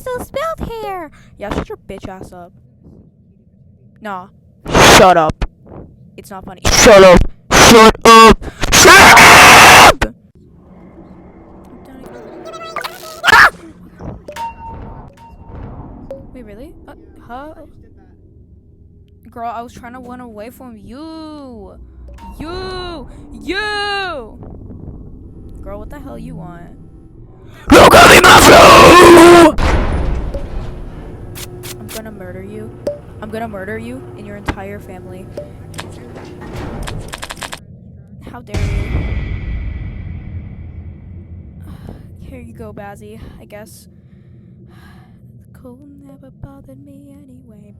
still spilled here. Yeah, shut your bitch ass up. Nah. Shut up. It's not funny. Shut up. Shut up. Shut up! Ah! Wait, really? Huh? Girl, I was trying to run away from you. You! Girl, what the hell you want? Look at me, my I'm gonna murder you. I'm gonna murder you and your entire family. How dare you? Here you go, Bazzy, I guess. The cold never bothered me anyway.